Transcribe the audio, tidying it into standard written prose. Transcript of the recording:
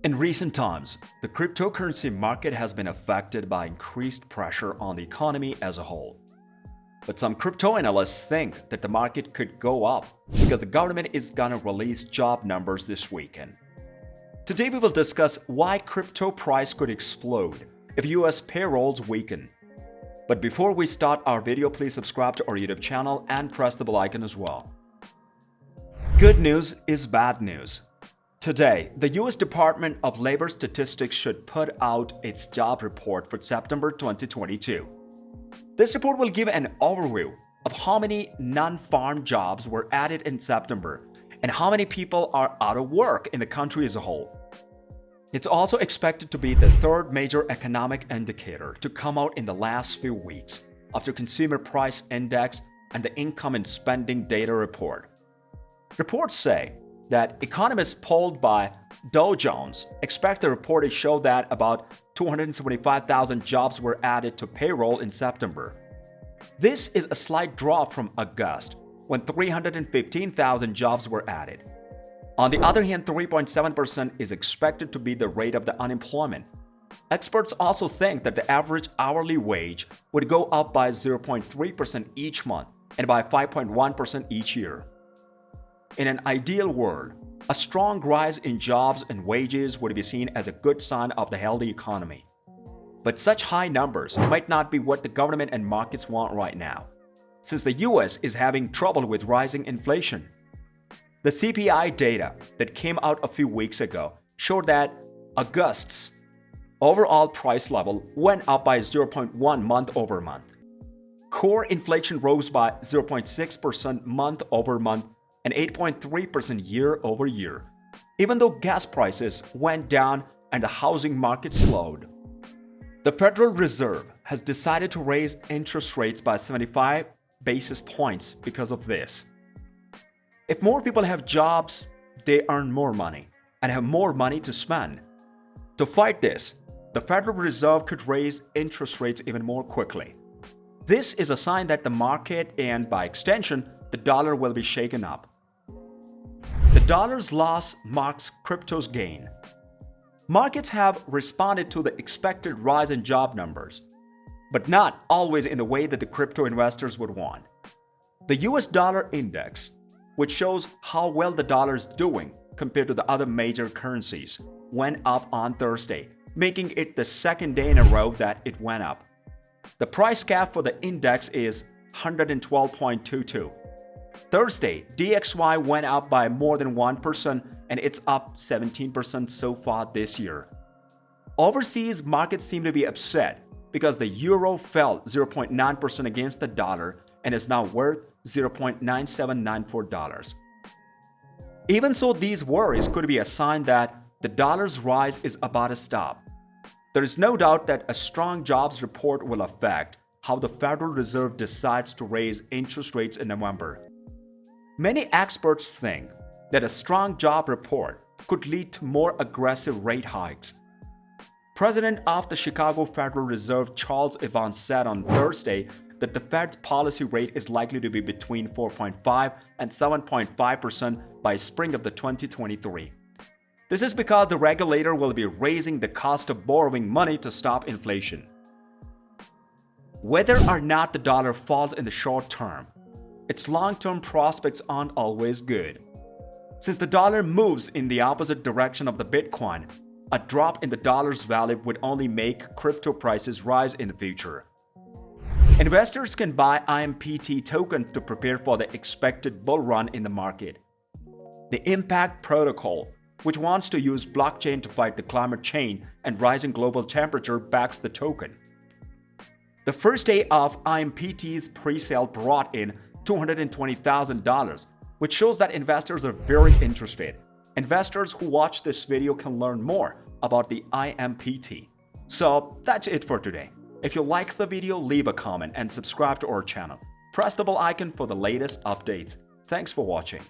In recent times, the cryptocurrency market has been affected by increased pressure on the economy as a whole. But some crypto analysts think that the market could go up because the government is gonna release job numbers this weekend. Today we will discuss why crypto price could explode if US payrolls weaken. But before we start our video, please subscribe to our YouTube channel and press the bell icon as well. Good news is bad news. Today, the US Department of Labor Statistics should put out its job report for September 2022. This report will give an overview of how many non-farm jobs were added in September and how many people are out of work in the country as a whole. It's also expected to be the third major economic indicator to come out in the last few weeks after Consumer Price Index and the Income and Spending Data Report. Reports say that economists polled by Dow Jones expect the report to show that about 275,000 jobs were added to payroll in September. This is a slight drop from August, when 315,000 jobs were added. On the other hand, 3.7% is expected to be the rate of the unemployment. Experts also think that the average hourly wage would go up by 0.3% each month and by 5.1% each year. In an ideal world, a strong rise in jobs and wages would be seen as a good sign of the healthy economy. But such high numbers might not be what the government and markets want right now, since the US is having trouble with rising inflation. The CPI data that came out a few weeks ago showed that August's overall price level went up by 0.1 month over month. Core inflation rose by 0.6% month over month and 8.3% year over year, even though gas prices went down and the housing market slowed. The Federal Reserve has decided to raise interest rates by 75 basis points because of this. If more people have jobs, they earn more money and have more money to spend. To fight this, the Federal Reserve could raise interest rates even more quickly. This is a sign that the market and, by extension, the dollar will be shaken up. The dollar's loss marks crypto's gain. Markets have responded to the expected rise in job numbers, but not always in the way that the crypto investors would want. The US dollar index, which shows how well the dollar is doing compared to the other major currencies, went up on Thursday, making it the second day in a row that it went up. The price cap for the index is 112.22. Thursday, DXY went up by more than 1% and it's up 17% so far this year. Overseas markets seem to be upset because the euro fell 0.9% against the dollar and is now worth $0.9794. Even so, these worries could be a sign that the dollar's rise is about to stop. There is no doubt that a strong jobs report will affect how the Federal Reserve decides to raise interest rates in November. Many experts think that a strong job report could lead to more aggressive rate hikes. President of the Chicago Federal Reserve Charles Evans said on Thursday that the Fed's policy rate is likely to be between 4.5 and 7.5% by spring of the 2023. This is because the regulator will be raising the cost of borrowing money to stop inflation. Whether or not the dollar falls in the short term, its long-term prospects aren't always good. Since the dollar moves in the opposite direction of the Bitcoin, a drop in the dollar's value would only make crypto prices rise in the future. Investors can buy IMPT tokens to prepare for the expected bull run in the market. The Impact Protocol, which wants to use blockchain to fight the climate change and rising global temperature, backs the token. The first day of IMPT's pre-sale brought in $220,000, which shows that investors are very interested. Investors who watch this video can learn more about the IMPT. So that's it for today. If you like the video, leave a comment and subscribe to our channel. Press the bell icon for the latest updates. Thanks for watching.